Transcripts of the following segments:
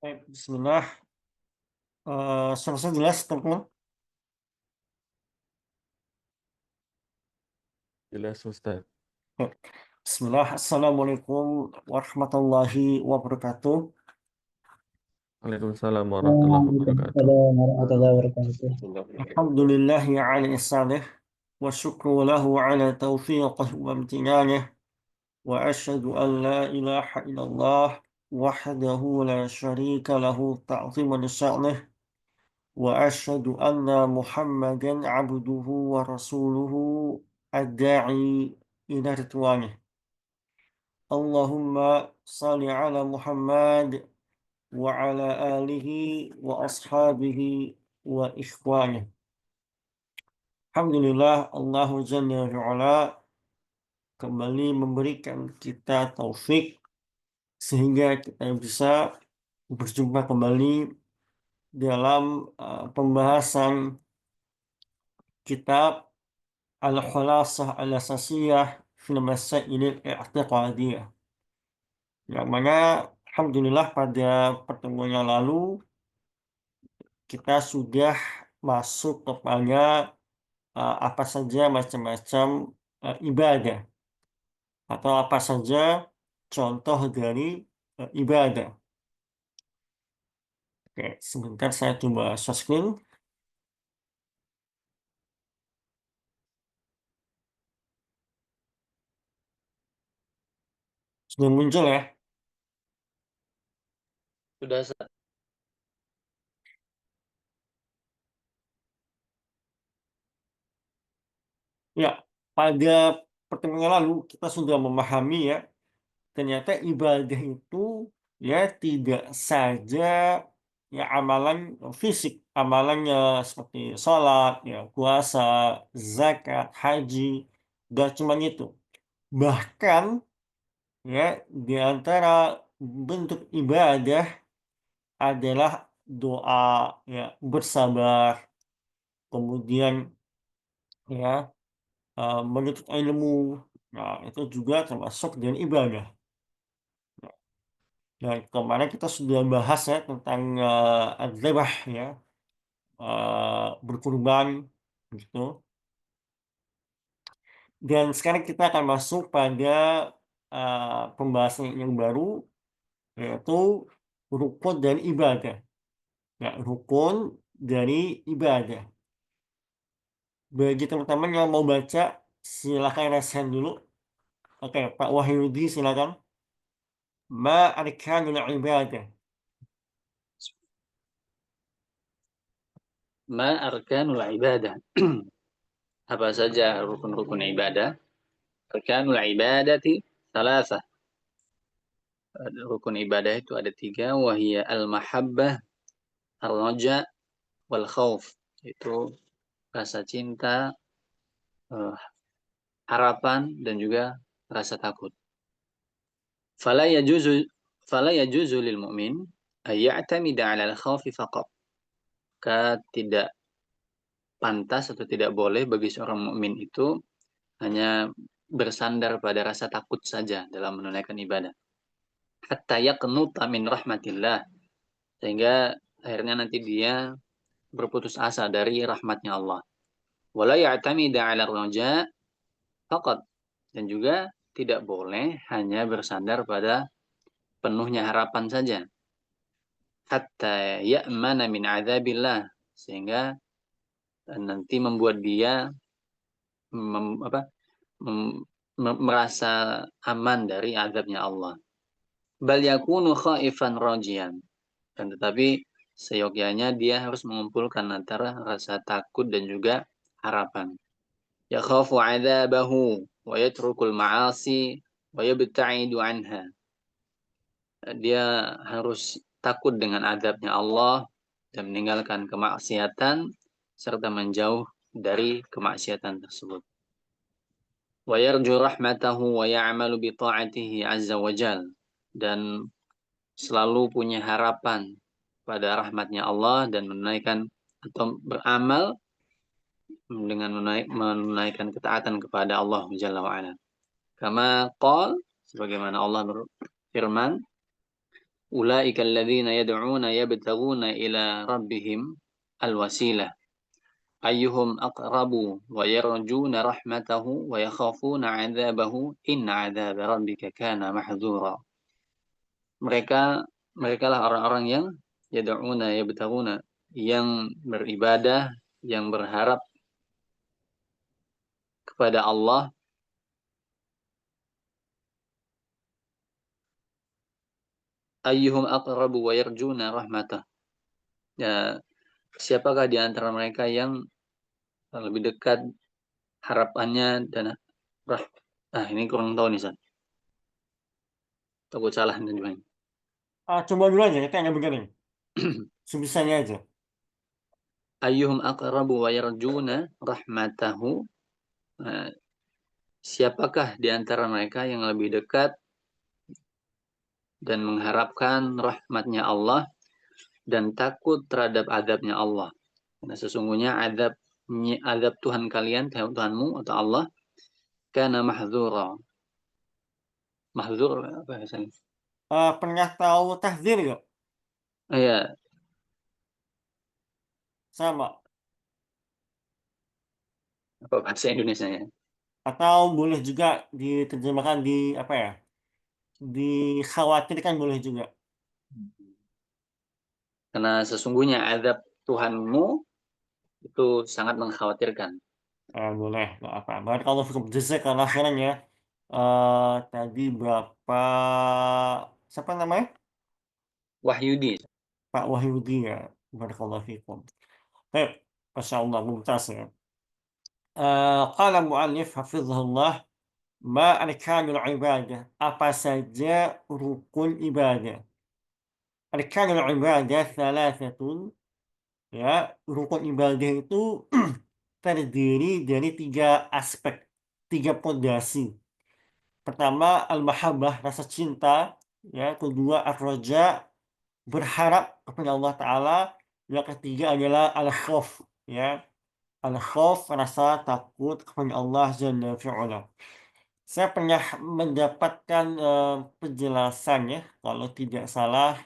Baik, bismillah. Suara jelas, teman-teman? Jelas Ustaz. Baik. Bismillah. Assalamualaikum warahmatullahi wabarakatuh. Waalaikumsalam warahmatullahi wabarakatuh. Waalaikumsalam warahmatullahi wabarakatuh. Alhamdulillahi ala ihsanih, wa syukru lahu ala taufiqih wa amtinanih, wa asyhadu an la ilaha illallah wahdahu la syarika lahu ta'ziman lisya'nih, wa asyhadu anna Muhammadan abduhu wa rasuluhu ad-da'i ila ridwanih. Allahumma salli ala Muhammad wa ala alihi wa ashabihi wa ikhwanih. Alhamdulillah Allah Jalla wa'ala kembali memberikan kita taufik sehingga kita bisa berjumpa kembali dalam pembahasan kitab Al-Khulasah Al-Asasiyah fil Masail I'tiqadiyah, yang mana alhamdulillah pada pertemuan yang lalu kita sudah masuk kepada apa saja macam-macam ibadah atau apa saja contoh dari ibadah. Oke, sebentar saya coba share screen. Sudah muncul ya? Sudah, Ustaz. Ya, pada pertemuan yang lalu kita sudah memahami ya, ternyata ibadah itu ya tidak saja ya amalan fisik, amalannya seperti sholat, ya, puasa, zakat, haji, gak cuma itu. Bahkan ya di antara bentuk ibadah adalah doa, ya, bersabar, kemudian ya menuntut ilmu. Nah, itu juga termasuk dengan ibadah. Nah, kemarin kita sudah bahas ya tentang adzabah ya, berkurban gitu. Dan sekarang kita akan masuk pada pembahasan yang baru, yaitu rukun dan ibadah. Ya, rukun dari ibadah. Bagi teman-teman yang mau baca, silakan rasain dulu. Oke, Pak Wahyudi silakan. Ma arkanul ibadah. Ma arkanul ibadah. Apa saja rukun-rukun ibadah? Arkanul ibadati salasah. Rukun ibadah itu ada 3, wahiyya al-mahabbah, ar-raja, wal khauf. Itu rasa cinta, eh, harapan, dan juga rasa takut. Fala yajuzu lil mu'min ay ya'tamida 'ala al-khawfi faqat. Tidak pantas atau tidak boleh bagi seorang mukmin itu hanya bersandar pada rasa takut saja dalam menunaikan ibadah. Hatta yaqnuta min rahmatillah, sehingga akhirnya nanti dia berputus asa dari rahmatnya Allah. Wala ya'tamida 'ala raja faqat, dan juga tidak boleh hanya bersandar pada penuhnya harapan saja. Hatta ya'mana min 'adzabillah, sehingga nanti membuat dia merasa aman dari azabnya Allah. Bal yakunu khaifan rajian. Dan tetapi seyogyanya dia harus mengumpulkan antara rasa takut dan juga harapan. Yakhafu adzabahu wa yatrukul ma'asi wa yabta'idu anha. Dia harus takut dengan azabnya Allah dan meninggalkan kemaksiatan serta menjauh dari kemaksiatan tersebut. Wa yarju rahmatahu wa ya'malu bi ta'atihi azza wa jal, dan selalu punya harapan pada rahmatnya Allah dan menunaikan atau beramal dengan menunaikan ketaatan kepada Allah Jalla wa ala. Kama qol, sebagaimana Allah berfirman, ulaika alladziina yad'uuna yabtaghuna ila rabbihim al-wasilah ayyuhum aqrabu wa yarjuna rahmatahu wa yakhafuna 'adzabahu inna 'adzaba rabbika kana mahdzura. Mereka mereka lah orang-orang yang yad'una yabtaghuna, yang beribadah, yang berharap kepada Allah, ayyuhum aqrabu wa yarjuna rahmatah. Ya, siapakah di antara mereka yang lebih dekat harapannya dan ini kurang tahu nih, San. Takut salah nih. Coba dulu aja, kita yang begini. Sebisanya aja. Ayyuhum aqrabu wa yarjuna rahmatahu. Siapakah di antara mereka yang lebih dekat dan mengharapkan rahmatnya Allah dan takut terhadap adabnya Allah. Karena sesungguhnya adab Tuhan kalian, Tuhanmu atau Allah, kana mahdzura. Mahdzur apa bahasanya? Pernah tahu tahdzir nggak? Iya, Sama. apa bahasa Indonesianya? Atau boleh juga diterjemahkan di apa ya? Dikhawatirkan boleh juga. Karena sesungguhnya adab Tuhanmu itu sangat mengkhawatirkan. Boleh, nggak apa. Berarti kalau fikum jazak karena sekarang ya. Tadi berapa? Siapa namanya? Wahyudi. Pak Wahyudi ya. Barakallahu fikum. Baik, Masya Allah, mumtaz ya. Qala mu'allif hafizahullah, ma arkanul ibadah, apa saja rukun ibadah. Arkanul ibadah thalathatun, ya, rukun ibadah itu terdiri dari 3 aspek, 3 pondasi. Pertama, al-mahabbah, rasa cinta, ya, kedua ar-raja, berharap kepada Allah Ta'ala, yang ketiga adalah al-khauf, ya, al-khauf, rasa takut kepada Allah Jalla fi'ala. Saya pernah mendapatkan penjelasan ya, kalau tidak salah,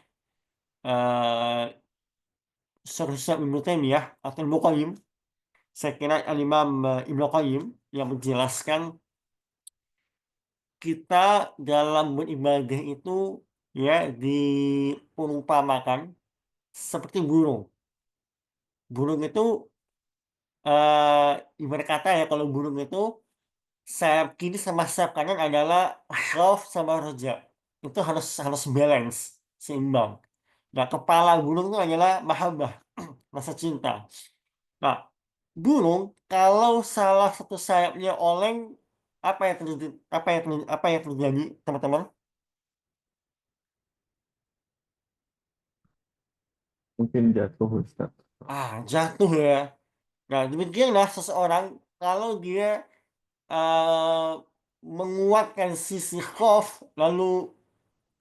Syarh Ibnu Taimiyah atau Ibnu Qayyim, saya kira Al-Imam Ibnu Qayyim yang menjelaskan kita dalam beribadah itu ya diumpamakan seperti burung. Burung itu ibarat kata ya, kalau burung itu sayap kiri sama sayap kanan adalah khauf sama roja. Itu harus harus balance, seimbang. Nah, kepala burung itu adalah mahabbah, rasa cinta. Nah, burung kalau salah satu sayapnya oleng, apa yang terjadi, teman-teman? Mungkin jatuh Ustaz. Jatuh ya. Nah, demikianlah seseorang kalau dia eh, menguatkan sisi khauf lalu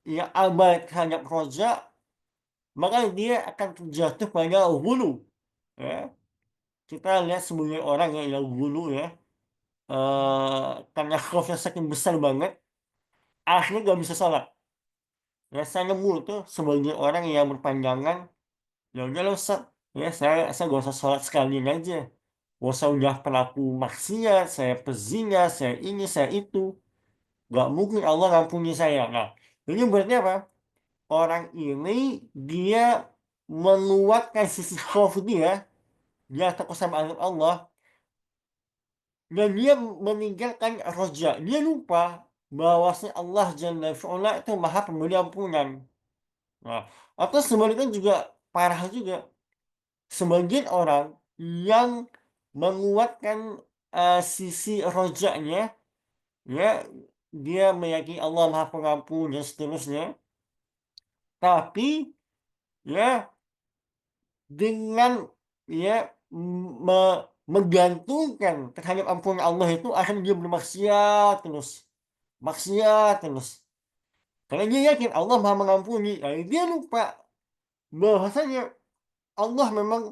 ia abai terhadap roja, maka dia akan terjatuh pada hulu. Ya. Kita lihat sebagai orang yang hulu ya, karena khaufnya saking besar banget, akhirnya nggak bisa sholat. Ya, saya nemu tuh sebagai orang yang berpandangan, ya udah lah Ustaz, ya saya gak usah sholat sekalian aja. Gak usah udah pelaku maksiat, saya pezina, saya ini, saya itu. Gak mungkin Allah ngampuni saya. Nah, ini berarti apa? Orang ini dia menguatkan sisi khauf dia takut sama azab Allah, dan dia meninggalkan roja. Dia lupa bahwasanya Allah Jalla fi'ala itu maha pemberi ampunan. Nah, atau sebaliknya juga parah juga. Sebagian orang yang menguatkan sisi rojanya, ya, dia meyakini Allah maha pengampun dan seterusnya, tapi ya dengan ya menggantungkan terhadap ampunan Allah itu akhirnya dia bermaksiat terus, maksiat terus. Karena dia yakin Allah maha mengampuni, nah, dia lupa bahwasanya Allah memang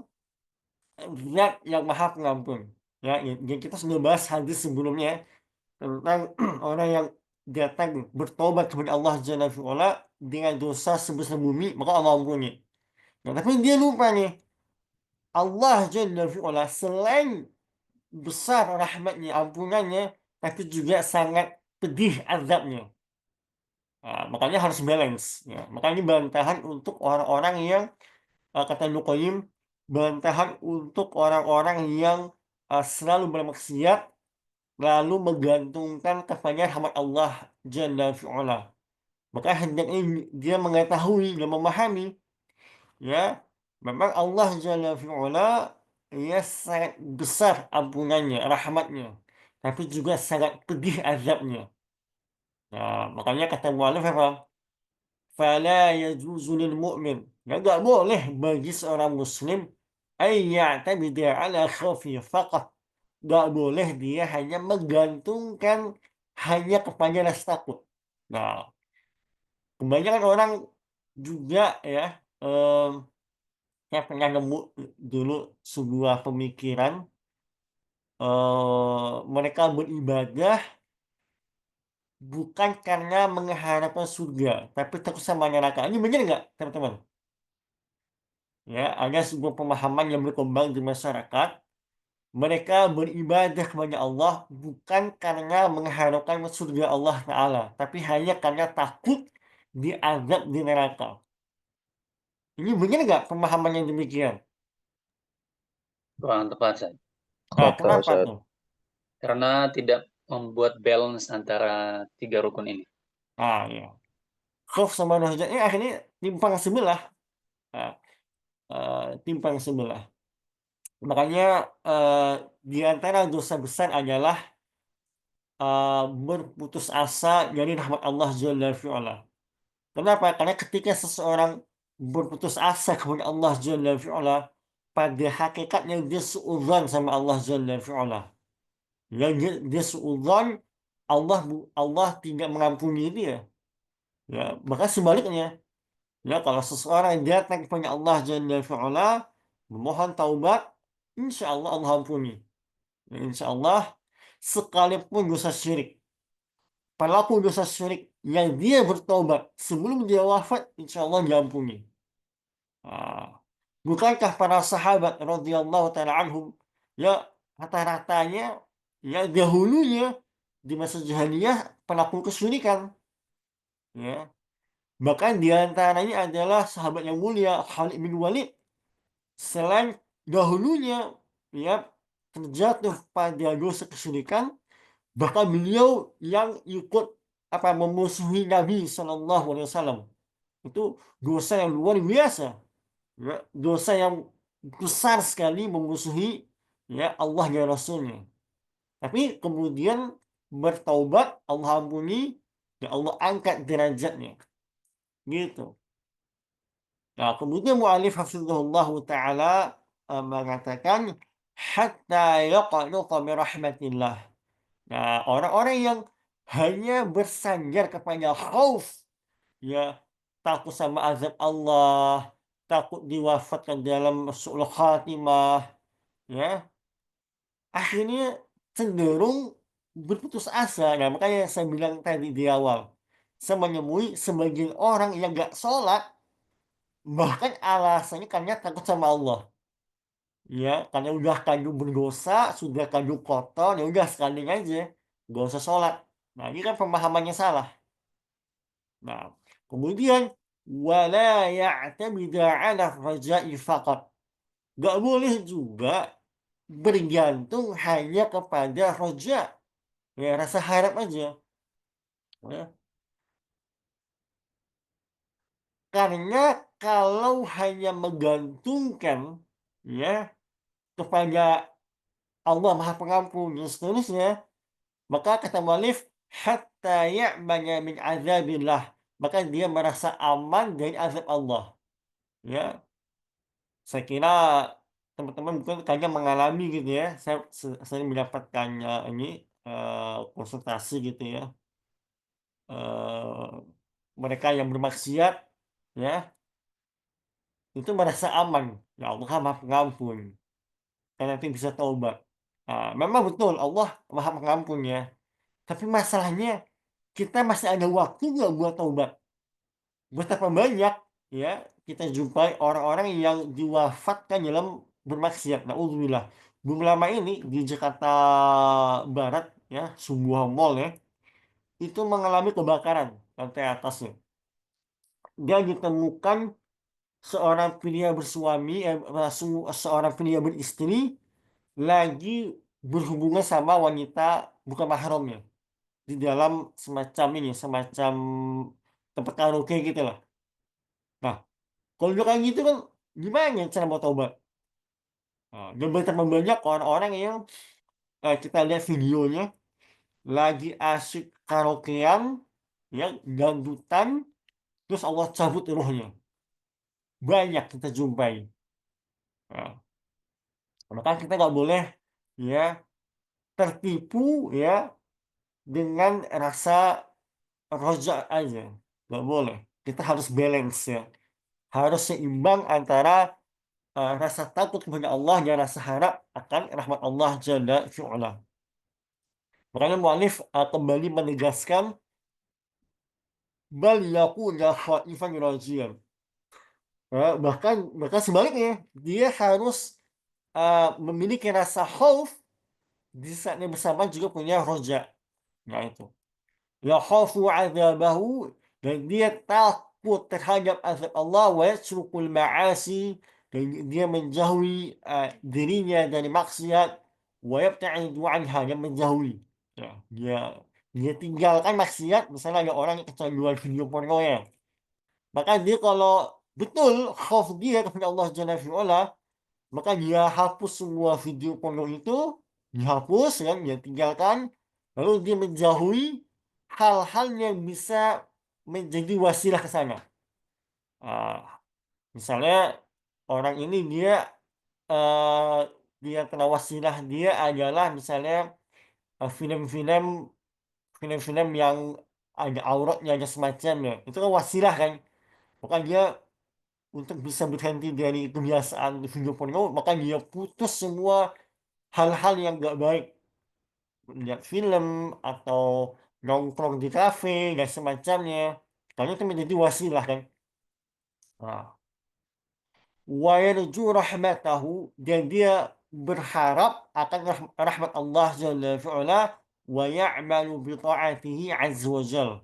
zat yang maha pengampun. Ya, yang kita sudah bahas hadis sebelumnya tentang orang yang datang bertobat kepada Allah Jalla fi'ala dengan dosa sebesar bumi, maka Allah ampuni. Nah, tapi dia lupa nih, Allah Jalla fi'ala selain besar rahmatnya, ampunannya, tapi juga sangat pedih azabnya. Nah, makanya harus balance. Ya. Makanya ini bantahan untuk orang-orang yang, kata Ibnu Qayyim, bantahan untuk orang-orang yang selalu bermaksiat, lalu menggantungkan kepada rahmat Allah Jalla fi'ala. Maka hendaknya dia mengetahui dan memahami, ya, memang Allah Jalla fi'ala ya sangat besar ampunannya, rahmatnya, tapi juga sangat pedih azabnya. Nah, makanya kata mu'alif apa? Fala yajuzu lil mu'min. Ya nggak boleh bagi seorang muslim ay ya'tamida ala khawfi faqat. Nggak boleh dia hanya menggantungkan hanya kepada rasa takut. Nah, kebanyakan orang juga ya, saya pernah nemu dulu sebuah pemikiran, mereka beribadah bukan karena mengharapkan surga, tapi takut sama neraka. Ini benar nggak, teman-teman? Ya, ada sebuah pemahaman yang berkembang di masyarakat. Mereka beribadah kepada Allah bukan karena mengharapkan surga Allah Ta'ala, tapi hanya karena takut diazab di neraka. Ini benar nggak pemahaman yang demikian? Kurang tepat, Ustaz. Nah, Betul, kenapa Ustaz. tuh? Karena tidak membuat balance antara 3 rukun ini. Nah, ya. Khauf sama roja ini akhirnya timpang sebelah. Nah, timpang sebelah. Makanya di antara dosa besar adalah berputus asa dari rahmat Allah Jalla fi'ala. Kenapa? Karena ketika seseorang berputus asa kepada Allah Jalla fi'ala, pada hakikatnya dia suudzon sama Allah Jalla fi'ala. Ya, dia suudzon Allah tidak mengampuni dia. Ya, bahkan sebaliknya. Ya, kalau seseorang datang kepada Allah Jalla fi'ala, memohon taubat, insya Allah Allah ampuni. Ya, insya Allah, sekalipun dosa syirik, pelaku dosa syirik yang dia bertobat sebelum dia wafat, insya Allah diampuni. Ah, bukankah para sahabat radhiyallahu taala anhum ya rata-ratanya ya dahulunya di masa jahiliyah pelaku kesyirikan, ya. Bahkan di antaranya adalah sahabat yang mulia Khalid bin Walid, selain dahulunya ya terjatuh pada dosa kesyirikan, bahkan beliau yang ikut memusuhi Nabi Shallallahu Alaihi Wasallam. Itu dosa yang luar biasa, ya, dosa yang besar sekali memusuhi ya Allah dan Rasulnya. Tapi kemudian bertaubat, Allah ampuni, ya Allah angkat derajatnya, gitu. Nah, kemudian mu'alif hafizahullah ta'ala mengatakan hatta yaqnuta min rahmatillah. Nah, orang-orang yang hanya bersandar kepada khauf, ya, takut sama azab Allah, takut diwafatkan dalam su'ul khatimah, ya, akhirnya cenderung berputus asa. Nah, makanya saya bilang tadi di awal, saya menemui sebagian orang yang nggak sholat, bahkan alasannya karena takut sama Allah. Ya, karena udah kadung berdosa, sudah kadung kotor, ya udah sekalian aja, nggak usah sholat. Nah, ini kan pemahamannya salah. Nah, kemudian wala ya'tamida 'ala raja'i faqat. Nggak boleh juga bergantung hanya kepada roja, ya rasa harap aja. Ya. Karena kalau hanya menggantungkan ya kepada Allah Maha Pengampun dan seterusnya, maka kata mu'alif, hatta ya'mana min azabillah, maka dia merasa aman dari azab Allah. Ya, saya kira teman-teman mungkin kayaknya mengalami gitu ya. Saya mendapatkan ini konsultasi gitu ya. eh, Mereka yang bermaksiat ya itu merasa aman. Ya Allah Maha Pengampun. Kan nanti bisa taubat. Nah, memang betul Allah Maha Pengampun ya. Tapi masalahnya kita masih ada waktu nggak buat taubat? betapa banyak ya kita jumpai orang-orang yang diwafatkan dalam bermaksiat. Na'udzubillah. Belum lama ini di Jakarta Barat ya, sebuah mall ya, itu mengalami kebakaran lantai atasnya. Dia ditemukan seorang pria bersuami, seorang pria beristri lagi berhubungan sama wanita bukan mahramnya di dalam semacam tempat karaoke gitu lah. Nah, kalau udah kayak gitu kan gimana cara mau tobat? Nah, dan betapa banyak orang-orang yang kita lihat videonya lagi asik karaokean, ya dangdutan, terus Allah cabut ruhnya. Banyak kita jumpai. Nah, maka kita nggak boleh ya tertipu ya dengan rasa roja aja. Nggak boleh. Kita harus balance ya. Harus seimbang antara rasa takut kepada Allah dan rasa harap akan rahmat Allah Jalla fi'ala. Makanya mu'alif kembali menegaskan bal yakuna khaifan rajian. Bahkan sebaliknya dia harus memiliki rasa khauf di saat yang bersamaan juga punya roja. Nah itu. Yakhafu azabahu, dan dia takut terhadap azab Allah, wa yatrukul ma'asi, dan dia menjauhi dirinya dari maksiat, wa yabta'idu anha, dan menjauhi. Ya, dia tinggalkan maksiat. Misalnya ada orang yang kecanduan video porno ya, maka dia kalau betul khauf dia kepada Allah Jalla fi'ala, maka dia hapus semua video porno itu, dihapus kan, dia tinggalkan, lalu dia menjauhi hal-hal yang bisa menjadi wasilah ke sana. Ah, misalnya orang ini eh, dia kena wasilah dia adalah misalnya film-film film-film yang ada auratnya, ada semacamnya, itu kan wasilah kan. Maka dia untuk bisa berhenti dari kebiasaan video porno, maka dia putus semua hal-hal yang gak baik, lihat film atau nongkrong di kafe dan semacamnya, karena itu menjadi wasilah kan. Nah, wa yarju rahmatahu, dan dia berharap akan rahmat Allah Jalla fi'ala, wa ya'malu bi ta'atihi azza wa jal.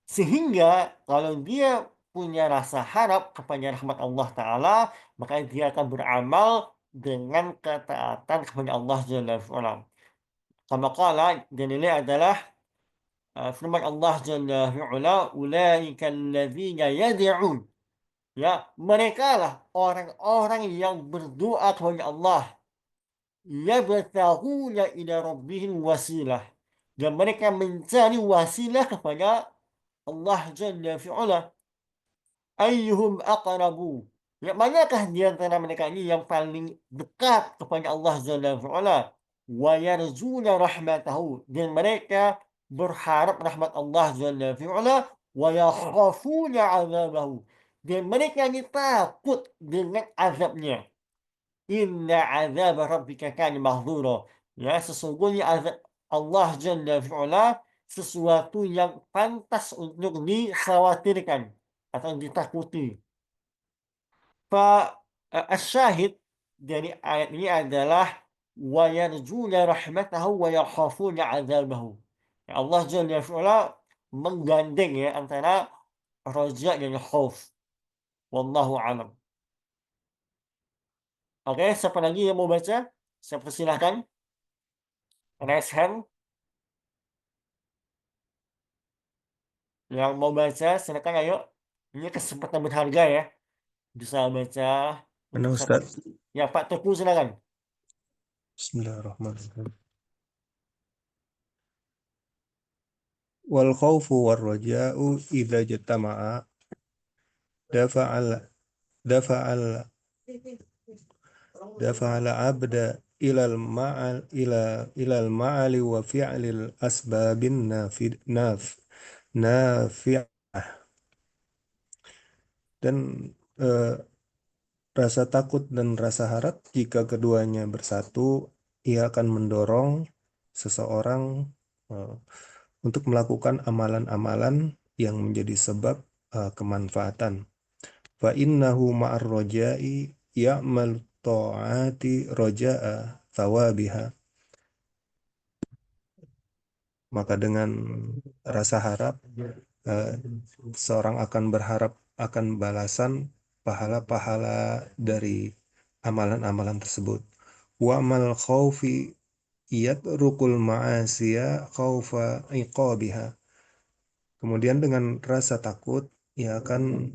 Sehingga kalau dia punya rasa harap kepada rahmat Allah Ta'ala, maka dia akan beramal dengan ketaatan kepada Allah Jalla fi'ala. Kama qala, dan ini adalah firman Allah Jalla fi'ala, ulaika alladzina yad'un. Ya, mereka lah orang-orang yang berdoa kepada Allah. Yabtaghuna ila rabbihim wasilah. Dan mereka mencari wasilah kepada Allah Jalla fi'ala. Ayyuhum aqrabu. Ya, manakah di antara mereka ini yang paling dekat kepada Allah Jalla fi'ala? Wa yarjuna rahmatahu. Dan mereka berharap rahmat Allah Jalla fi'ala. Wa yakhafuna azabahu. Dan mereka ini takut dengan azabnya. Inna azab rabbika kana mahdzura. Ya, sesungguhnya azab Allah Jalla fi'ala sesuatu yang pantas untuk dikhawatirkan atau ditakuti. Fa asyahid dari ayat ini adalah wa yarjuna rahmatahu wa yakhafuna azabahu. Ya, Allah Jalla fi'ala menggandeng ya antara raja dan khauf. Wallahu a'lam. Oke, siapa lagi yang mau baca? Saya persilahkan. Raise hand. Yang mau baca, silakan ayo. Ini kesempatan berharga ya. Bisa baca. Mana Siapa? Ustaz? Ya, Pak Teguh silakan. Bismillahirrahmanirrahim. Wal khawfu war raja'u idza jatama'a dafa'al dafa'al dafa'al 'abda ilal ma'ali wa fi'lil asbabin nafi'ah. Dan eh, rasa takut dan rasa harap, jika keduanya bersatu, ia akan mendorong seseorang untuk melakukan amalan-amalan yang menjadi sebab kemanfaatan. Fa innahu ma'ar roja'i ya'mal ta'ati roja'a thawabiha. Maka dengan rasa harap, eh, seorang akan berharap akan balasan pahala-pahala dari amalan-amalan tersebut. Wa mal khaufi rukul ma'asiya khaufa iqabiha. Kemudian dengan rasa takut, ia akan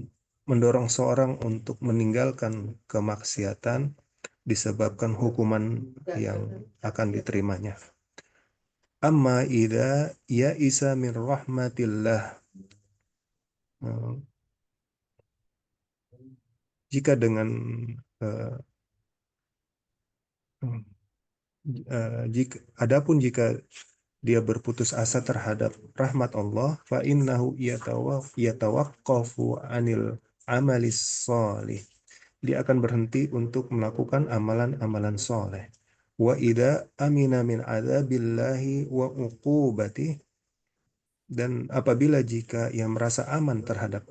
mendorong seorang untuk meninggalkan kemaksiatan disebabkan hukuman yang akan diterimanya. Amma idza ya'isa min rahmatillah. Jika dengan eh, jika dia berputus asa terhadap rahmat Allah, fa innahu yatawaqqafu anil amalis solih. Dia akan berhenti untuk melakukan amalan-amalan soleh. Wa idza amina min adzabillahi wa uqubati, dan apabila jika ia merasa aman terhadap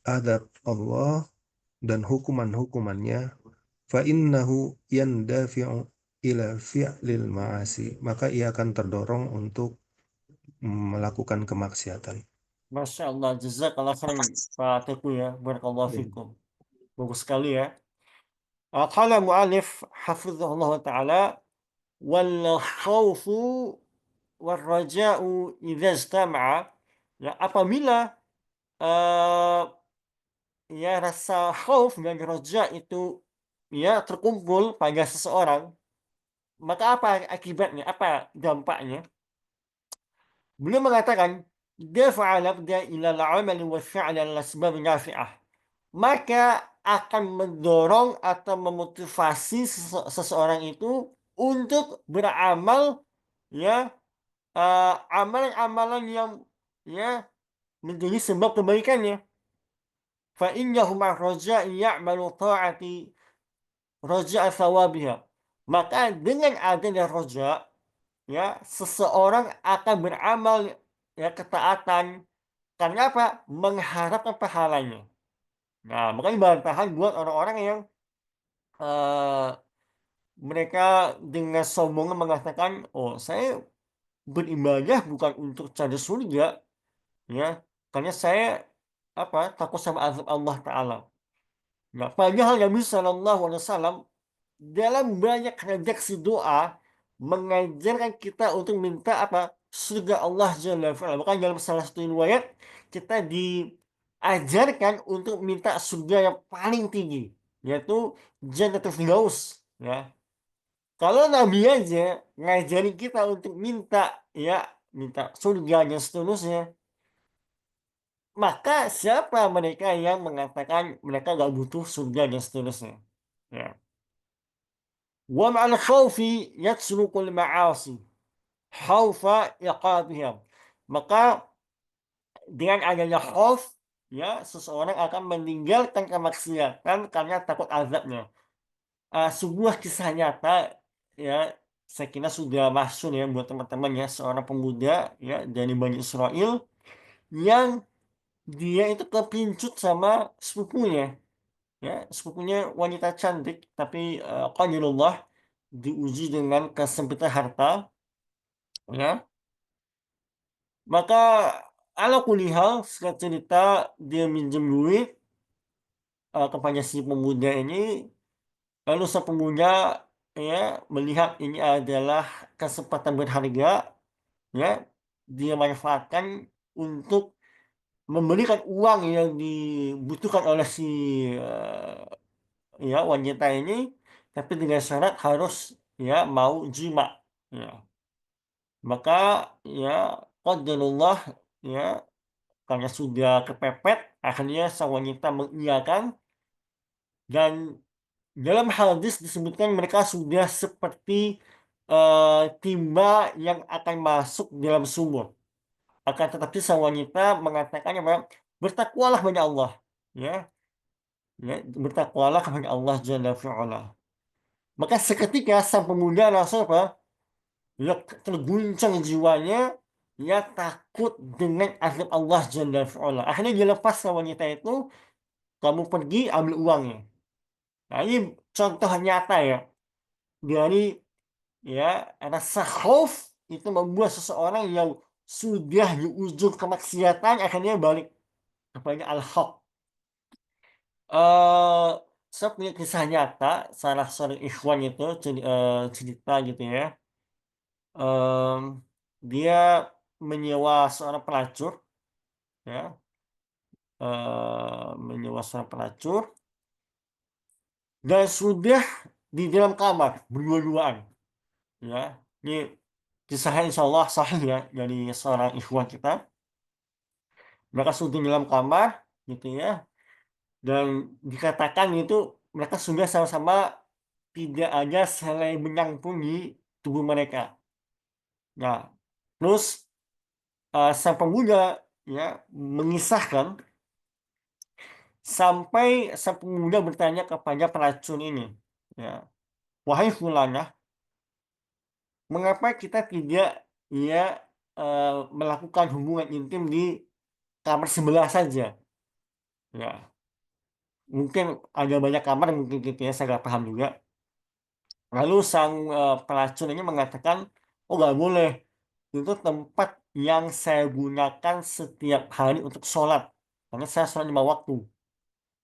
adab Allah dan hukuman-hukumannya, fa innahu yandafi'u ila fi'lil ma'asi, maka ia akan terdorong untuk melakukan kemaksiatan. Masya Allah, jazakallah khairan Pak Teguh ya, barakallahu fikum. Bagus sekali ya. Qala mu'alif hafizahullah ta'ala, wal khawfu wal raja'u idza istama'a, ya apabila eh, ya rasa khauf dan raja itu ya terkumpul pada seseorang, maka apa akibatnya, apa dampaknya? Beliau mengatakan, dafa'a labda ila al-amal wa fi'l al-asbab nafi'ah. Maka akan mendorong atau memotivasi seseorang itu untuk beramal ya amalan-amalan yang ya menjadi sebab kebaikannya. Fa innahu raja'i ya'malu ta'ati raja'a thawabiha. Maka dengan adanya roja, ya seseorang akan beramal ya ketaatan karena apa? Mengharapkan pahalanya. Nah, makanya bantahan buat orang-orang yang eh, mereka dengan sombong mengatakan, oh saya beribadah bukan untuk cari surga, ya, karena saya apa takut sama azab Allah Taala. Nah, padahal Nabi Shallallahu Alaihi Wasallam dalam banyak redaksi doa mengajarkan kita untuk minta apa surga Allah Jalla wa'ala. Bahkan dalam salah satu riwayat kita diajarkan untuk minta surga yang paling tinggi, yaitu Jannatul Firdaus. Ya, kalau Nabi aja ngajarin kita untuk minta ya minta surga dan seterusnya, maka siapa mereka yang mengatakan mereka gak butuh surga dan seterusnya? Ya. Wa ma'al khawfi yatsrukul ma'asi khawfa iqabihim. Maka dengan adanya khauf, ya seseorang akan meninggalkan kemaksiatan karena takut azabnya. Sebuah kisah nyata ya saya kira sudah masyhur ya buat teman-teman ya, seorang pemuda ya dari Bani Israel yang dia itu kepincut sama sepupunya. Ya, sepupunya wanita cantik, tapi qadarullah diuji dengan kesempitan harta, ya. Maka ala kulli hal, singkat cerita dia minjem duit kepada si pemuda ini, lalu si pemuda ya melihat ini adalah kesempatan berharga, ya. Dia manfaatkan untuk memberikan uang yang dibutuhkan oleh si ya wanita ini, tapi dengan syarat harus ya mau jima, ya. Maka ya qadarullah ya karena sudah kepepet akhirnya sang wanita mengiyakan, dan dalam hadis disebutkan mereka sudah seperti timba yang akan masuk dalam sumur. Akan tetapi sang wanita mengatakan apa? Bertakwalah kepada Allah, ya, ya bertakwalah kepada Allah Jalla fi'ala. Maka seketika sang pemuda langsung apa? Ya terguncang jiwanya, ya takut dengan azab Allah Jalla fi'ala. Akhirnya dia lepas ke wanita itu, kamu pergi ambil uangnya. Nah, ini contoh nyata ya dari ya rasa khauf itu membuat seseorang yang sudah di ujung kemaksiatan akhirnya balik kepada al-haq. Eh, saya punya kisah nyata, salah seorang ikhwan itu cerita gitu ya. Em, dia menyewa seorang pelacur, ya, menyewa seorang pelacur dan sudah di dalam kamar berdua-duaan, ya. Ini kisahnya insya Allah sahih ya dari seorang ikhwan kita. Mereka sudah di dalam kamar, gitu ya. Dan dikatakan itu mereka sudah sama-sama tidak ada selai benang pun di tubuh mereka. Nah, terus sang pemuda ya mengisahkan sampai sang pemuda bertanya kepada pelacur ini, ya, wahai fulanah, mengapa kita tidak ya melakukan hubungan intim di kamar sebelah saja? Ya, mungkin ada banyak kamar mungkin gitu ya, saya nggak paham juga. Lalu sang, pelacur ini mengatakan, "Oh, nggak boleh, itu tempat yang saya gunakan setiap hari untuk sholat, karena saya sholat 5 waktu."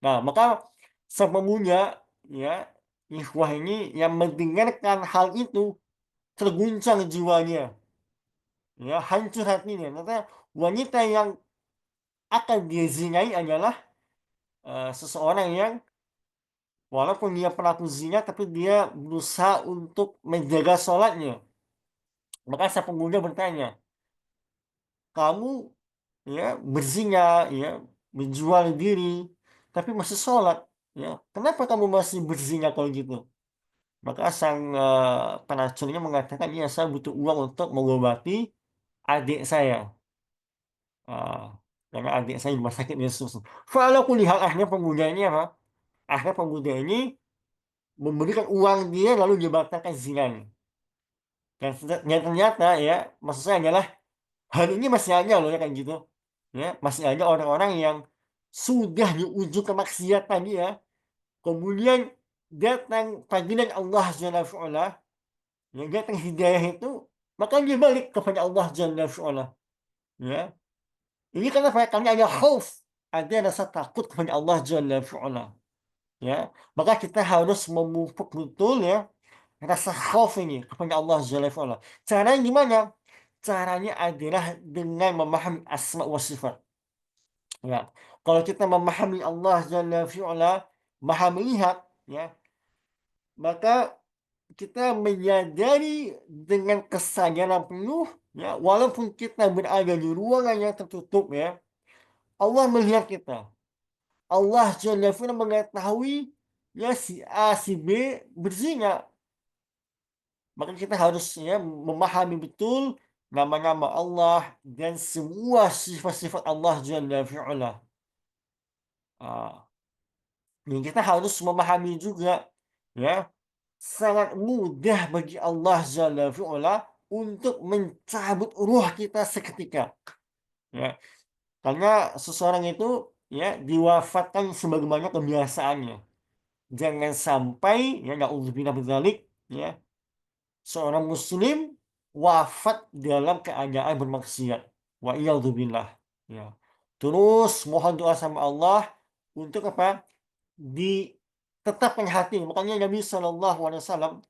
Nah, maka sang pemuda, ya, ikhwah ini yang mendengarkan hal itu, terguncang jiwanya, ya, hancur hatinya. Ternyata wanita yang akan dia zinai adalah, seseorang yang walaupun dia pelaku zina, tapi dia berusaha untuk menjaga sholatnya. Maka sang pemuda bertanya, "Kamu ya berzina, ya menjual diri, tapi masih sholat, ya. Kenapa kamu masih berzina kalau gitu?" Maka sang pelacurnya mengatakan, "Iya, saya butuh uang untuk mengobati adik saya. Ah, karena adik saya di rumah sakit dan seterusnya." Kalau kulihat akhirnya pemuda ini apa? Akhirnya pemuda ini memberikan uang dia lalu dia batalkan zinanya. Dan ternyata ya, maksud saya adalah hal ini masih ada loh ya kayak gitu. Ya, masih ada orang-orang yang sudah di ujung kemaksiatan dia, kemudian datang panggilan Allah Jalla fi'ala, ya datang hidayah itu, maka dia balik kepada Allah Jalla fi'ala. Ya. Ini kenapa? Karena ada khauf, ada rasa takut kepada Allah Jalla fi'ala. Ya. Maka kita harus memupuk betul ya rasa khauf ini kepada Allah Jalla fi'ala. Caranya gimana? Caranya adalah dengan memahami asma wa sifat. Ya, kalau kita memahami Allah Jalla fi'ala, Maha melihat, ya, maka kita menyadari dengan kesadaran penuh, ya, walaupun kita berada di ruangan yang tertutup, ya, Allah melihat kita. Allah Jalla fi'ala mengetahui, ya, si A, si B berzina. Maka kita harus ya memahami betul nama-nama Allah dan semua sifat-sifat Allah Jalla fi'ala. Ah. Dan kita harus memahami juga, ya, sangat mudah bagi Allah Jalla fi'ala untuk mencabut ruh kita seketika. Ya, karena seseorang itu ya diwafatkan sebagaimana kebiasaannya. Jangan sampai ya naudzubillah min dzalik, ya, seorang muslim wafat dalam keadaan bermaksiat. Wa iyadzubillah. Ya. Terus mohon doa sama Allah untuk apa? Ditetapkan hati. Makanya Nabi SAW,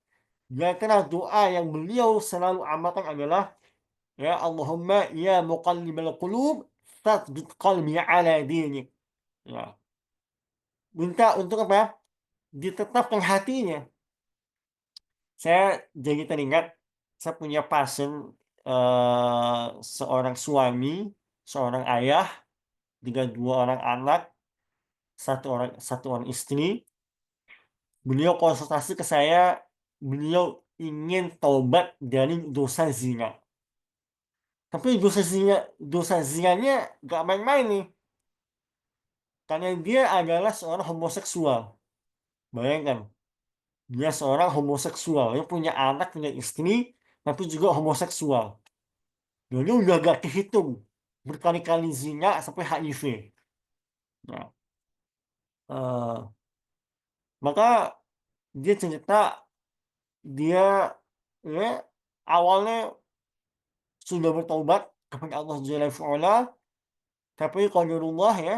di antara doa yang beliau selalu amalkan adalah, ya Allahumma ya muqallibal qulub, tsabbit qalbi ala dinik. Ya. Minta untuk apa? Ditetapkan hatinya. Saya jadi teringat, saya punya pasien, seorang suami, seorang ayah, dengan 2 orang anak, satu orang istri. Beliau konsultasi ke saya, beliau ingin taubat dari dosa zina. Tapi dosa zinanya nggak main-main nih, karena dia adalah seorang homoseksual. Bayangkan, dia seorang homoseksual, dia punya anak, punya istri, tapi juga homoseksual. Jadi udah gak kehitung berkali-kali zina sampai HIV. Nah, eh, maka dia cerita dia ya awalnya sudah bertobat kepada Allah Jalla wa'ala, tapi qadarullah ya,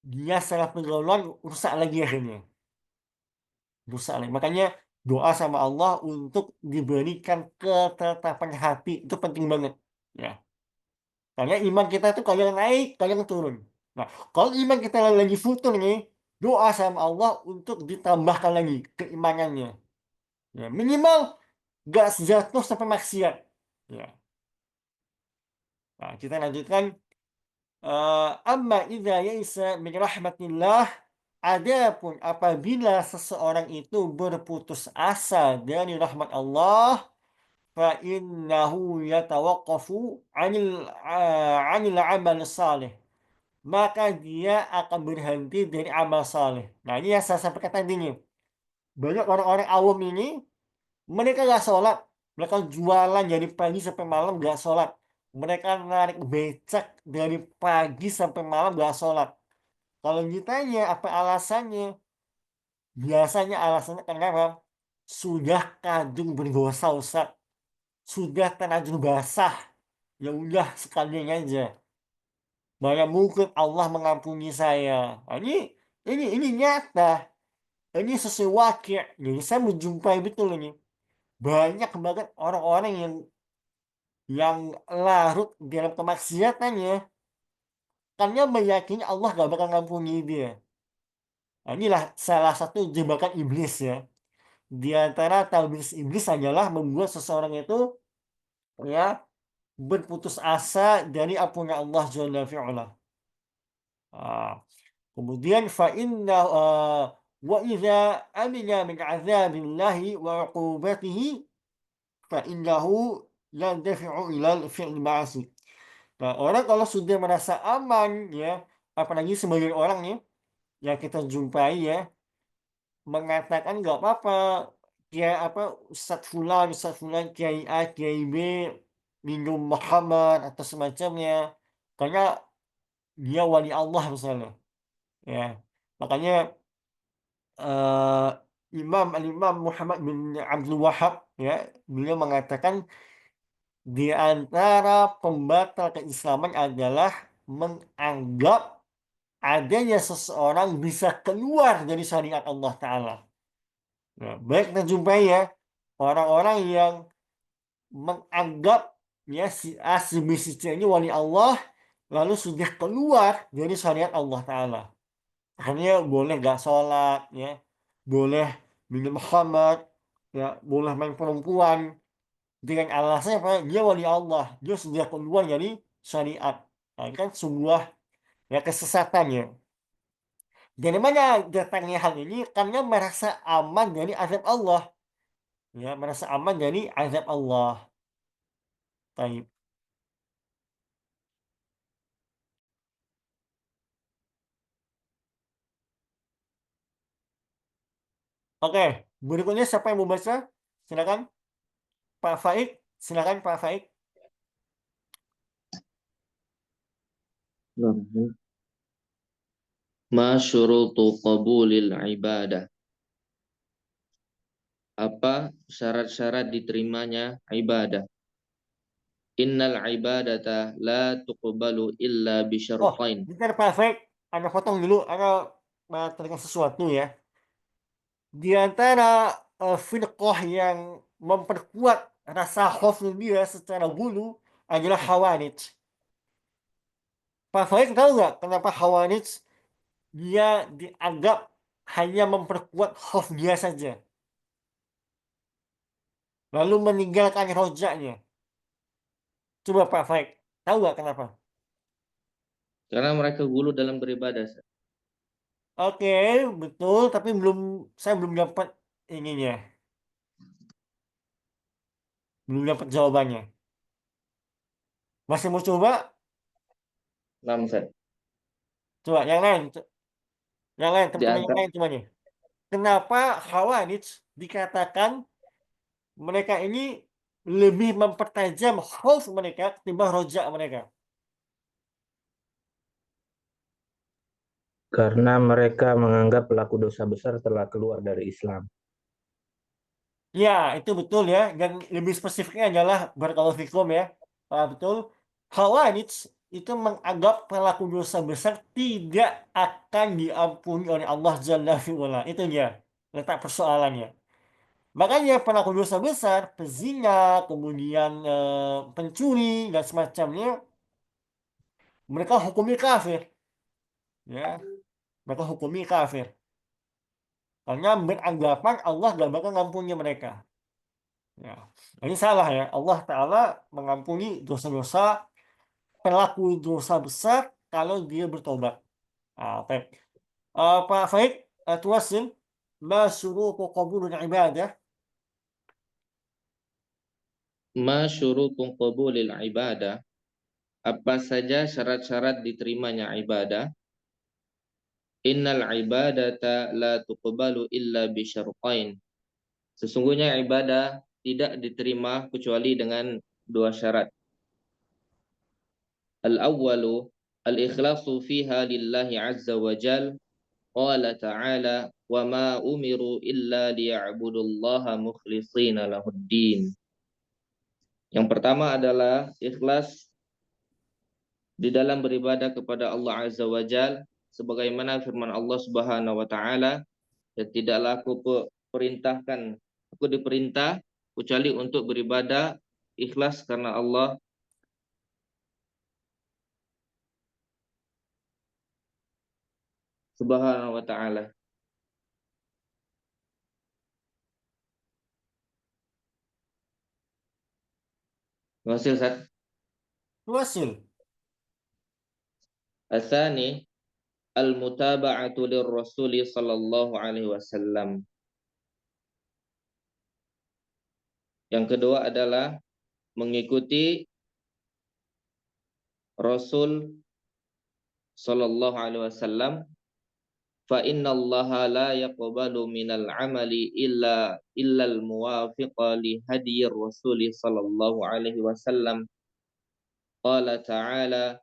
dia salah pergaulan rusak lagi akhirnya. Rusak lagi. Makanya doa sama Allah untuk diberikan ketetapan hati itu penting banget. Ya. Karena iman kita itu kadang naik, kadang turun. Nah, kalau iman kita lagi futur nih, doa sama Allah untuk ditambahkan lagi keimanannya. Ya, minimal gak jatuh sampai maksiat. Ya. Nah, kita lanjutkan. Amma idza ya'isa min rahmatillah, adapun apabila seseorang itu berputus asa dari rahmat Allah, fa innahu yatawaqqafu 'anil 'amal salih, maka dia akan berhenti dari amal saleh. Nah, ini yang saya sampaikan tadi nih. Banyak orang-orang awam ini, mereka nggak sholat. Mereka jualan dari pagi sampai malam nggak sholat. Mereka narik becak dari pagi sampai malam nggak sholat. Kalau ditanya apa alasannya, biasanya alasannya kenapa? Sudah kadung berdosa, Ustaz. Sudah terlanjur basah. Ya udah sekalian aja. Mana mungkin Allah mengampuni saya. Nah, ini nyata. Ini sesuai wakil. Jadi saya menjumpai betul ini. Banyak banget orang-orang yang larut dalam kemaksiatannya karena meyakini Allah gak bakal ngampuni dia. Nah, inilah salah satu jebakan iblis ya. Di antara talbis iblis adalah membuat seseorang itu ya berputus asa dari ampunan Allah Jalla fi'ala. Ah, kemudian fa inna wa idza amina min azabillahi wa 'uqubatihi fa innahu yandafi'u ilal fi'l ma'asi. Nah, orang kalau sudah merasa aman ya, apalagi sebagian orang nih yang kita jumpai ya, mengatakan nggak apa-apa, ya apa Ustadz Fulan, Kiai A, Kiai B minum Muhammad atau semacamnya, karena dia wali Allah misalnya, ya. Makanya eh, Imam Muhammad bin Abdul Wahab ya, beliau mengatakan di antara pembatal keislaman adalah menganggap adanya seseorang bisa keluar dari syariat Allah Ta'ala. Nah, baik kita jumpai ya, orang-orang yang menganggap ya si A, si B, si C ini wali Allah, lalu sudah keluar dari syariat Allah Ta'ala. Akhirnya boleh gak sholat, ya, boleh minum khamar, ya, boleh main perempuan, dengan alasan apa? Dia wali Allah, dia sudah keluar dari syariat. Nah, ini kan sebuah ya kesesatan ya. Dari mana datangnya hal ini? Karena merasa aman dari azab Allah. Ya, merasa aman dari azab Allah. Baik. Oke, berikutnya siapa yang mau baca? Silakan, Pak Faik. Silakan, Pak Faik. Ma syurutu qabulil ibadah. Apa syarat-syarat diterimanya ibadah? Innal ibadata la tuqbalu illa bi Oh, syartain. bentar Pak Faik. Anda potong dulu. Anda teringat sesuatu ya. Di antara firqah yang memperkuat rasa khawf dia secara bulu adalah Khawarij. Pak Faik tahu nggak kenapa Khawarij dia dianggap hanya memperkuat khawf dia saja, lalu meninggalkan rojaknya? Coba Pak Faik, tahu nggak kenapa? Karena mereka gulu dalam beribadah. Oke, betul, tapi saya belum dapat ininya, belum dapat jawabannya. Masih mau coba? Namsat. Coba yang lain, Di teman-teman yang antara lain coba nih. Kenapa Khawarij dikatakan mereka ini lebih mempertajam khauf mereka ketimbang roja mereka. Karena mereka menganggap pelaku dosa besar telah keluar dari Islam. Ya, itu betul ya. Dan lebih spesifiknya adalah barakallahu fikum ya. Betul. Khawarij itu menganggap pelaku dosa besar tidak akan diampuni oleh Allah Jalla fi'ula. Itu dia letak persoalannya. Makanya pelaku dosa besar, pezina, kemudian pencuri dan semacamnya, mereka hukumi kafir. Ya, mereka hukumi kafir. Karena beranggapan Allah gak bakal ngampuni mereka. Ya, ini salah ya. Allah Ta'ala mengampuni dosa-dosa pelaku dosa besar kalau dia bertobat. Baik. Pak Faik, tuasil ma syurutu qabulul ibadah. Ma syurutu qabulil ibadah. Apa saja syarat-syarat diterimanya ibadah? Innal ibadata la tuqbalu illa bi syartain. Sesungguhnya ibadah tidak diterima kecuali dengan dua syarat. Al-awwalu al-ikhlasu fiha lillahi azza wa jal. Qala ta'ala wa ma umiru illa liya'budullaha mukhlishina lahuddin. Yang pertama adalah ikhlas di dalam beribadah kepada Allah Azza wa Jal, sebagaimana firman Allah Subhanahu wa taala, dan tidaklah aku diperintah kecuali untuk beribadah ikhlas karena Allah Subhanahu wa taala. Terima kasih Ustaz. Tuasil. Asani al-mutaba'atu lirrasuli sallallahu alaihi wasallam. Yang kedua adalah mengikuti Rasul sallallahu alaihi wasallam. Fa innallaha la yaqbalu minal amali illal muwafiqa li hadiyir rasuli sallallahu alaihi wasallam. Qala ta'ala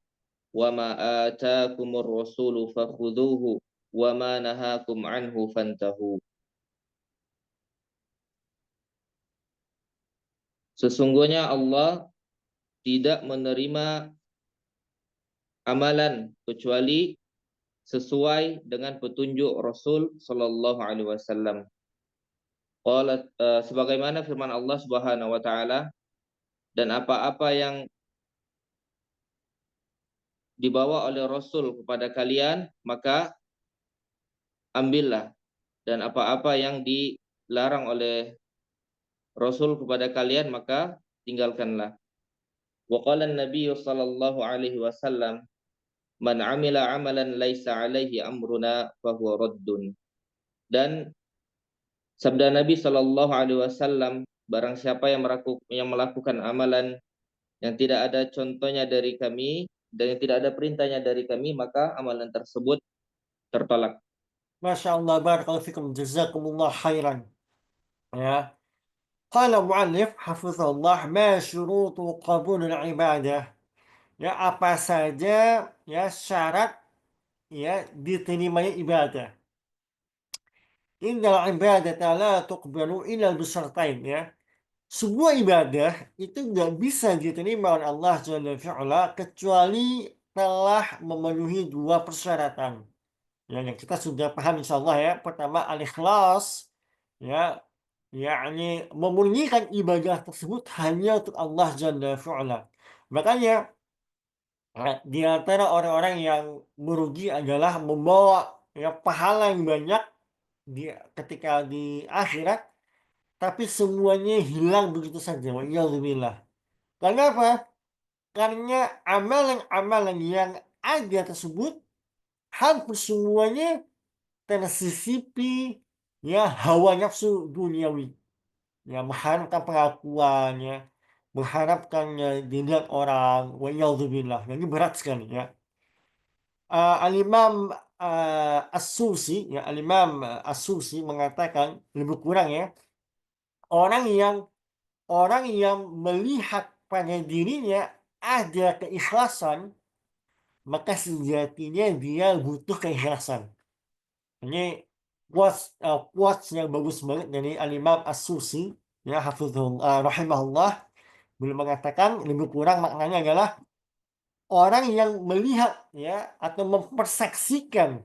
wa ma ataakumur rasulu fakhudhuhu wa ma nahakum anhu fantahu. Sesungguhnya Allah tidak menerima amalan kecuali sesuai dengan petunjuk Rasul sallallahu alaihi wasallam. Sebagaimana firman Allah Subhanahu wa taala, dan apa-apa yang dibawa oleh Rasul kepada kalian maka ambillah, dan apa-apa yang dilarang oleh Rasul kepada kalian maka tinggalkanlah. Wa qala an-nabiy sallallahu alaihi wasallam, man amila amalan laisa alaihi amruna fahuwa raddun. Dan sabda Nabi sallallahu alaihi wasallam, barang siapa yang melakukan amalan yang tidak ada contohnya dari kami dan yang tidak ada perintahnya dari kami, maka amalan tersebut tertolak. Masya Allah, barakallahu fikum, jazakumullah khairan. Ya. Qala mu'allif hafizahullah ma syurutu qabulul ibadah. Ya, apa saja ya syarat ya diterimanya ibadah. Innal ibadata la tuqbalu illa bisyartain ya. Sebuah ibadah itu nggak bisa diterima oleh Allah Jalla fi'ala kecuali telah memenuhi dua persyaratan. Ya, yang kita sudah paham insyaallah ya. Pertama al-ikhlas ya, yakni memurnikan ibadah tersebut hanya untuk Allah Jalla fi'ala. Makanya di antara orang-orang yang merugi adalah membawa ya pahala yang banyak ketika di akhirat, tapi semuanya hilang begitu saja. Wa'iyadzubillah. Karena apa? Karena amalan-amalan yang ada tersebut hampir semuanya tersisipi ya hawa nafsu duniawi. Ya, mengharapkan pengakuan ya, mengharapkan ya, dilihat orang. Wa'iyadzubillah. Ini berat sekali ya. Al-Imam As-Susi ya, Al-Imam As-Susi mengatakan lebih kurang ya, orang yang orang yang melihat pada dirinya ada keikhlasan, maka sejatinya dia butuh keikhlasan. Ini quotes yang bagus banget dari Al-Imam As-Susi, ya rahimahullah. Beliau mengatakan lebih kurang maknanya adalah orang yang melihat, ya, atau mempersaksikan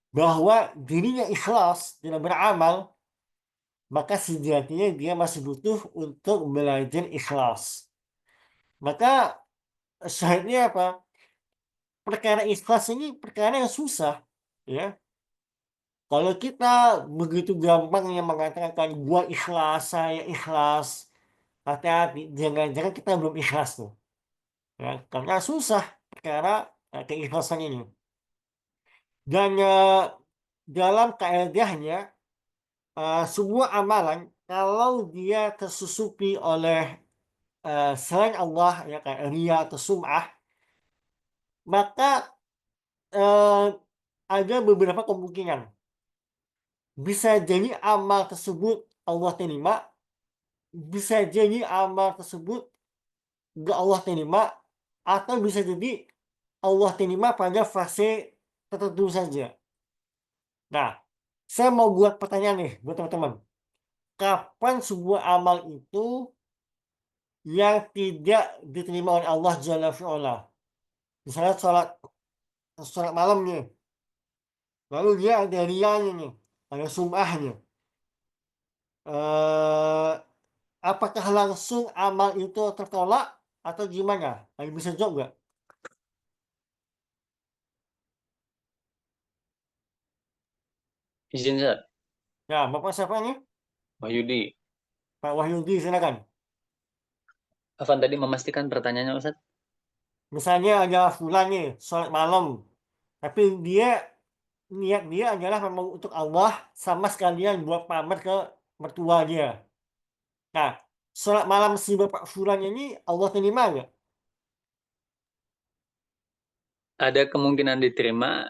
bahwa dirinya ikhlas dalam beramal, maka sejatinya dia masih butuh untuk belajar ikhlas. Maka syahidnya apa? Perkara ikhlas ini perkara yang susah, ya. Kalau kita begitu gampangnya mengatakan gua ikhlas, saya ikhlas, hati-hati, jangan-jangan kita belum ikhlas tuh, ya. Karena susah perkara keikhlasan ini. Dan dalam kaedahnya, sebuah amalan kalau dia tersusupi oleh selain Allah, ya, kayak ria atau sum'ah, maka ada beberapa kemungkinan. Bisa jadi amal tersebut Allah terima, bisa jadi amal tersebut nggak Allah terima, atau bisa jadi Allah terima pada fase tertentu saja. Nah, saya mau buat pertanyaan nih buat teman-teman. Kapan sebuah amal itu yang tidak diterima oleh Allah Jalla fi'ala? Misalnya sholat malam nih, lalu dia ada riyanya nih, ada sum'ahnya. Eh, apakah langsung amal itu tertolak atau gimana? Ada bisa jawab nggak? Izin Ustaz, Ya, Bapak siapa nih? Wahyudi. Pak Wahyudi, silakan. Afan tadi memastikan pertanyaannya Ustaz? Misalnya ada fulan nih, sholat malam, tapi niat dia adalah memang untuk Allah sama sekalian buat pamer ke mertua dia. Nah, sholat malam si Bapak fulan ini Allah terima nggak? Ada kemungkinan diterima,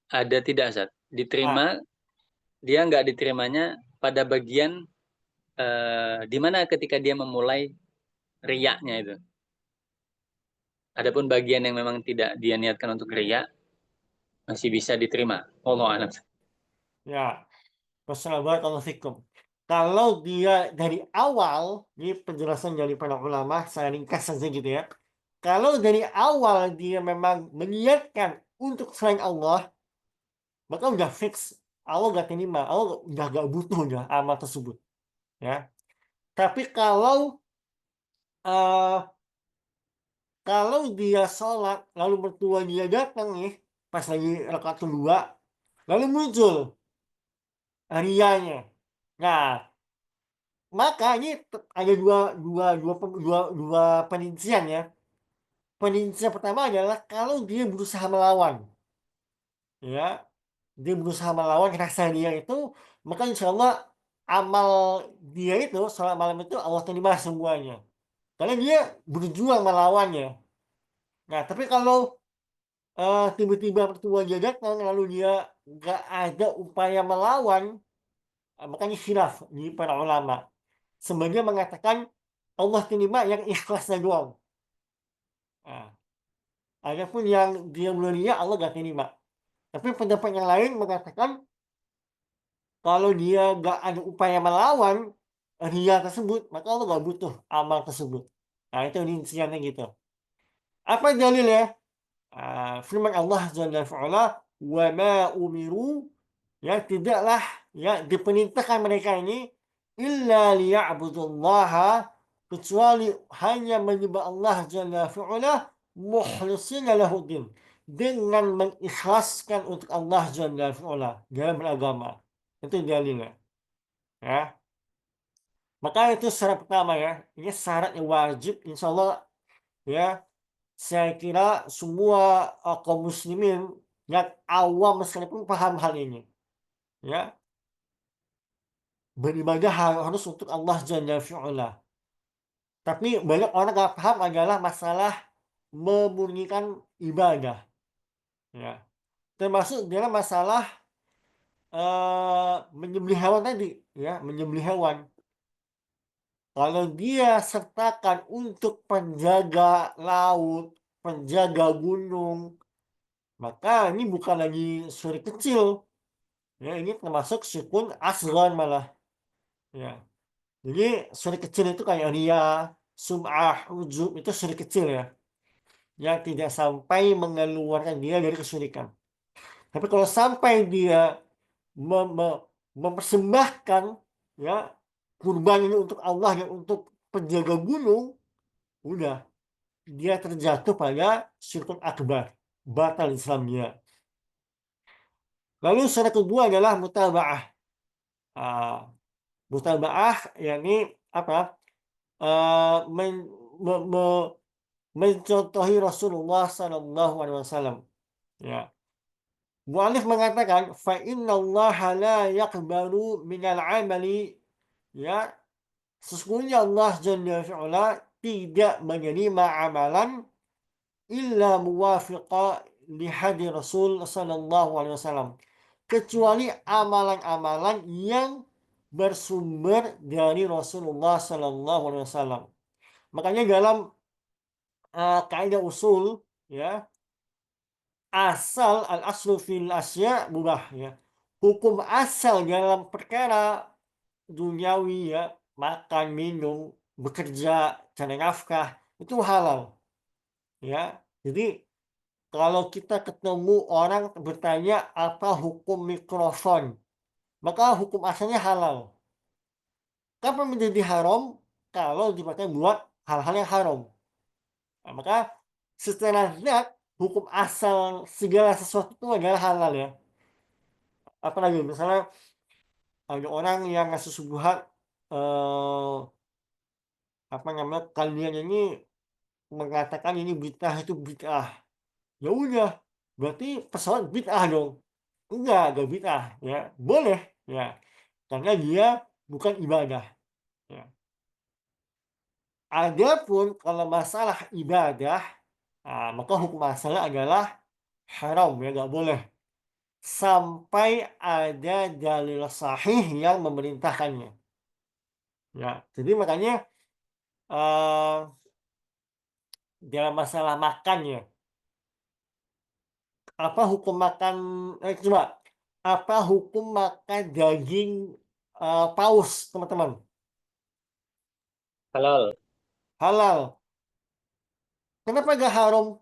ada tidak Ustaz. Ah, Diterima, dia nggak diterimanya pada bagian di mana ketika dia memulai riyaknya itu. Adapun bagian yang memang tidak dia niatkan untuk riya, masih bisa diterima. Allah a'lam. ya. Wassalamualaikum. Kalau dia dari awal, ini penjelasan dari para ulama, saya ringkas saja gitu ya. Kalau dari awal dia memang meniatkan untuk selain Allah, maka udah fix. Allah gak terima, Allah udah gak butuh udah amal tersebut. Ya. Tapi eh, kalau dia sholat, lalu mertua dia datang nih, pas lagi rakaat kedua, lalu muncul rianya. Nah, maka ini ada dua perincian ya. Perincian pertama adalah kalau dia berusaha melawan, ya, dia berusaha melawan rasa dia itu, maka insya Allah amal dia itu, sholat malam itu Allah terima semuanya. Karena dia berjuang melawannya. Nah, tapi kalau tiba-tiba mertua dia datang, lalu dia nggak ada upaya melawan, makanya khilaf di para ulama. Sebagian mengatakan Allah terima yang ikhlasnya doang. Nah, adapun yang dia mulia Allah gak terima. Tapi pendapat yang lain mengatakan kalau dia gak ada upaya melawan ria tersebut, maka Allah gak butuh amal tersebut. Nah, itu rinciannya gitu. Apa dalilnya? Firman Allah Jalla wa'ala, wa ma umiru, ya, tidaklah, ya, diperintahkan mereka ini illa liya'budullaha, kecuali hanya menyembah Allah Jalla fi'ala mukhlisina lahuddin, dengan mengikhlaskan untuk Allah Jalla fi'ala dalam beragama. Itu dalilnya, ya. Maka itu syarat pertama, ya. Ini syarat yang wajib, insya Allah, ya. Saya kira semua kaum muslimin yang awam sekalipun paham hal ini, ya. Beribadah harus untuk Allah Jalla fi'ala. Tapi banyak orang nggak paham adalah masalah memurnikan ibadah, ya. Termasuk dalam masalah menyembelih hewan tadi, ya, menyembelih hewan. Kalau dia sertakan untuk penjaga laut, penjaga gunung, maka ini bukan lagi syirik kecil. Ya, ini termasuk syirkun asghar malah. Ya. Jadi syirik kecil itu kayak ria, sum'ah, ujub, itu syirik kecil ya. Yang tidak sampai mengeluarkan dia dari kesyirikan. Tapi kalau sampai dia mempersembahkan ya kurban ini untuk Allah dan untuk penjaga gunung, udah dia terjatuh pada syirkun akbar, batal Islam dia. Lalu syarat kedua adalah mutaba'ah. Ah, mutaba'ah yakni apa? Eh, men, me- me- mencontohi Rasulullah Sallallahu Alaihi Wasallam. Ya. Mu'alif mengatakan, fa inna Allah la yaqbalu minal amali, ya, sesungguhnya Allah Jalla fi'ala tidak menerima amalan illa muwafiqa li hadi Rasul sallallahu alaihi wasallam, kecuali amalan-amalan yang bersumber dari Rasulullah sallallahu alaihi wasallam. Makanya dalam kaidah usul ya, asal al aslu fil asya mubah ya. Hukum asal dalam perkara duniawi ya, makan, minum, bekerja, cari nafkah itu halal ya. Jadi kalau kita ketemu orang bertanya apa hukum mikrofon, maka hukum asalnya halal. Kapan menjadi haram? Kalau dipakai buat hal-hal yang haram. Nah, maka secara zat hukum asal segala sesuatu itu adalah halal ya. Apalagi misalnya ada orang yang ngasih subuhat eh, apa namanya kalian ini mengatakan ini bid'ah itu bid'ah. Ya udah, berarti pesawat bid'ah dong. Enggak bid'ah ya. Boleh ya. Karena dia bukan ibadah ya. Adapun kalau masalah ibadah, maka hukum asalnya adalah haram ya, nggak boleh sampai ada dalil sahih yang memerintahkannya. Ya, jadi makanya eh, dalam masalah makan ya, apa hukum makan? Coba, apa hukum makan daging paus, teman-teman? Halal. Halal. Kenapa nggak haram?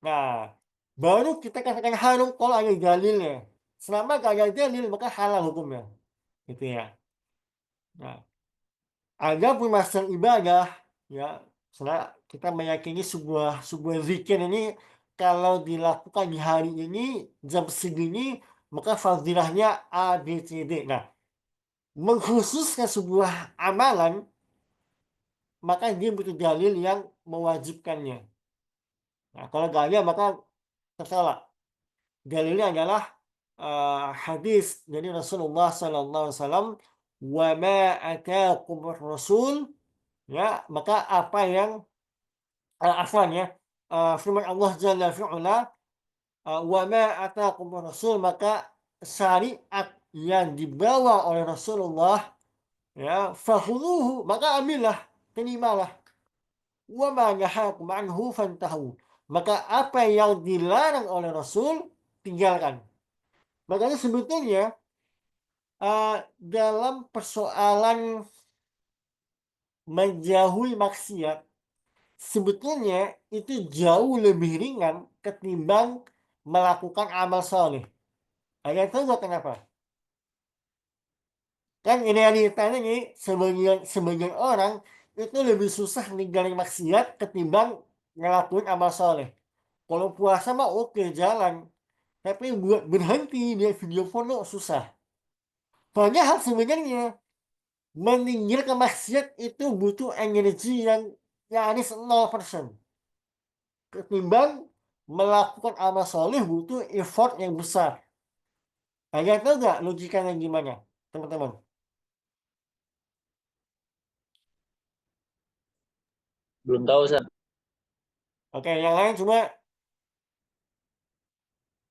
Nah, baru kita katakan haram kalau ada dalilnya. Selama nggak ada dalil, maka halal hukumnya. Gitu ya. Nah, ada pun masalah ibadah, ya, setelah kita meyakini sebuah zikir ini kalau dilakukan di hari ini jam segini maka fadilahnya A, B, C, D. Nah, mengkhususkan sebuah amalan maka dia butuh dalil yang mewajibkannya. Nah, kalau nggak ada maka tersalah. Dalilnya adalah hadis dari Rasulullah Sallallahu Alaihi Wasallam, wa ma ataakum rasul, ya, maka apa yang afwan ya, firman Allah Jalla fi'ala, wa ma ataakum rasul, maka syariat yang dibawa oleh Rasulullah ya, fakhudhuhu, maka ambillah, terimalah, wa ma nahakum anhu fantahu, maka apa yang dilarang oleh Rasul tinggalkan. Makanya sebetulnya dalam persoalan menjauhi maksiat, sebetulnya itu jauh lebih ringan ketimbang melakukan amal soleh. Ada tahu nggak kenapa? Kan ini realitanya nih, sebagian orang itu lebih susah ninggalin maksiat ketimbang ngelakuin amal soleh. Kalau puasa mah oke jalan, tapi buat berhenti di video porno susah. Padahal sebenarnya meninggalkan maksiat itu butuh energi yang nyaris 0%. Ketimbang melakukan amal soleh butuh effort yang besar. Kalian tahu nggak logikanya gimana, teman-teman? Belum tahu, Ustaz. Oke, yang lain cuma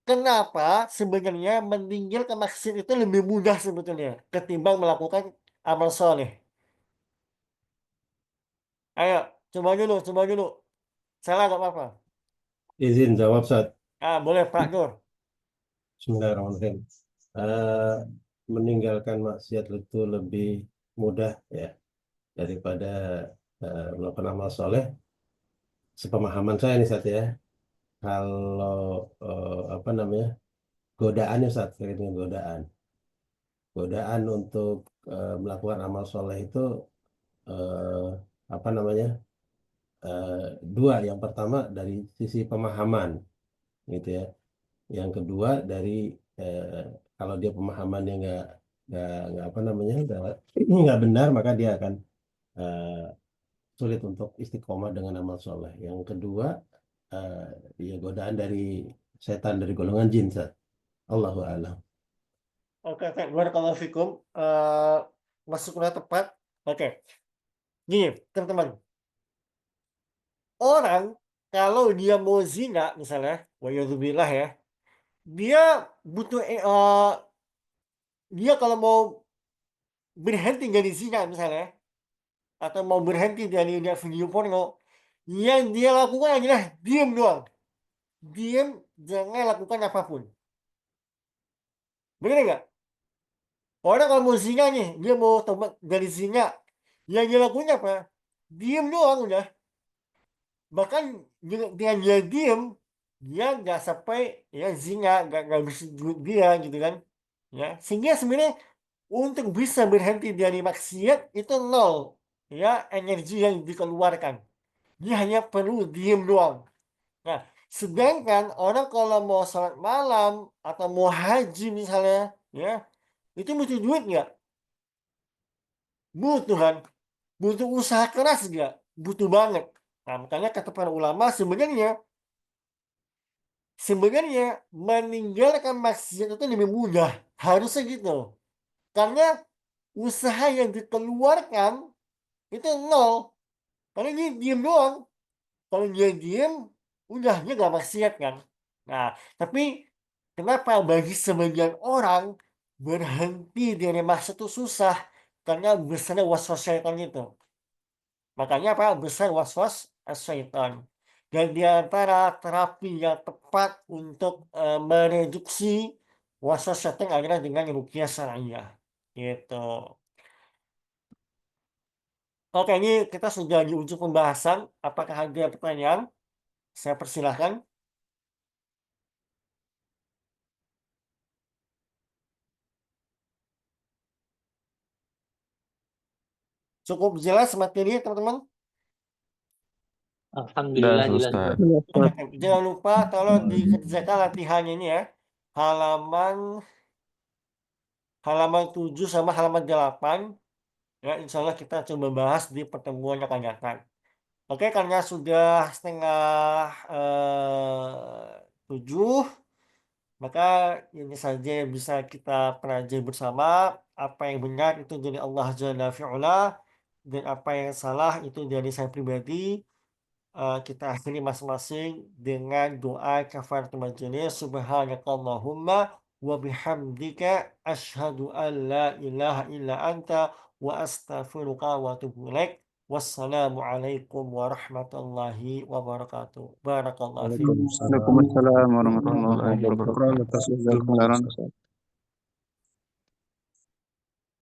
kenapa sebenarnya meninggalkan maksiat itu lebih mudah sebetulnya ketimbang melakukan amal soleh? Ayo, coba dulu. Salah nggak apa-apa. Izin jawab, Ustaz. Boleh Pak Nur. Bismillahirrahmanirrahim. Eh, Meninggalkan maksiat itu lebih mudah ya daripada melakukan amal soleh. Sepemahaman saya nih, Ustaz ya. Kalau apa namanya godaan ya, Ustaz, terkait dengan godaan. Godaan untuk melakukan amal soleh itu eh, apa namanya dua. Yang pertama dari sisi pemahaman, gitu ya. Yang kedua dari eh, kalau dia pemahamannya nggak apa namanya nggak benar, maka dia akan eh, sulit untuk istiqomah dengan amal soleh. Yang kedua eh, ya godaan dari setan, dari golongan jin, Ustaz. Allahu a'lam. Oke, barakallahu fikum. Eh, Masuknya tepat. Oke, gini teman-teman. Orang kalau dia mau zina misalnya, wa'iyadzubillah ya, dia butuh dia kalau mau berhenti dari zina misalnya, atau mau berhenti dari lihat video porno, yang dia lakukan adalah diam doang. Diam, jangan lakukan apapun. Bener nggak? Orang kalau mau zina nih, dia mau tobat dari zina, yang dia lakukan apa? Diam doang udah. Bahkan dengan dia diem, dia nggak sampai ya zina, nggak bisa duit dia gitu kan, ya. Sehingga sebenarnya untuk bisa berhenti dari maksiat itu nol, ya, energi yang dikeluarkan. Dia hanya perlu diem doang. Nah, sedangkan orang kalau mau sholat malam atau mau haji misalnya, ya, itu butuh duit nggak? Butuh kan? Butuh usaha keras nggak? Butuh banget. Nah, makanya kata para ulama sebenarnya meninggalkan maksiat itu lebih mudah, harusnya gitu. Karena usaha yang dikeluarkan itu nol. Karena dia diem doang. Kalau dia diem, udah dia nggak maksiat kan. Nah, tapi kenapa bagi sebagian orang berhenti dari maksiat itu susah? Karena besarnya waswas syaitan itu. Makanya apa? Besar waswas syaitan. Dan di antara terapi yang tepat untuk mereduksi waswas syaitan adalah dengan ruqyah syariah. Gitu. Oke, ini kita sudah di ujung pembahasan. Apakah ada pertanyaan? Saya persilahkan. Cukup jelas materi, teman-teman? Alhamdulillah Dah, jelas. Ustaz. Oke, jangan lupa tolong dikerjakan latihannya ini ya. Halaman 7 sama halaman 8. Ya, insya Allah kita coba bahas di pertemuan yang akan datang. Oke, karena sudah setengah 7, maka ini saja yang bisa kita pelajari bersama. Apa yang benar itu dari Allah Jalla fi'ula, dan apa yang salah itu dari saya pribadi. Kita akhiri masing-masing dengan doa kafaratul majelis. Subhanakallahumma wa bihamdika asyhadu an la ilaha illa anta wa astaghfiruka wa atubu ilaik. Wassalamualaikum warahmatullahi wabarakatuh. Barakallahu fiikum. Waalaikumsalam Waalaikumsalam warahmatullahi warahmatullahi wabarakatuh. wabarakatuh. Jazakumullah khairan.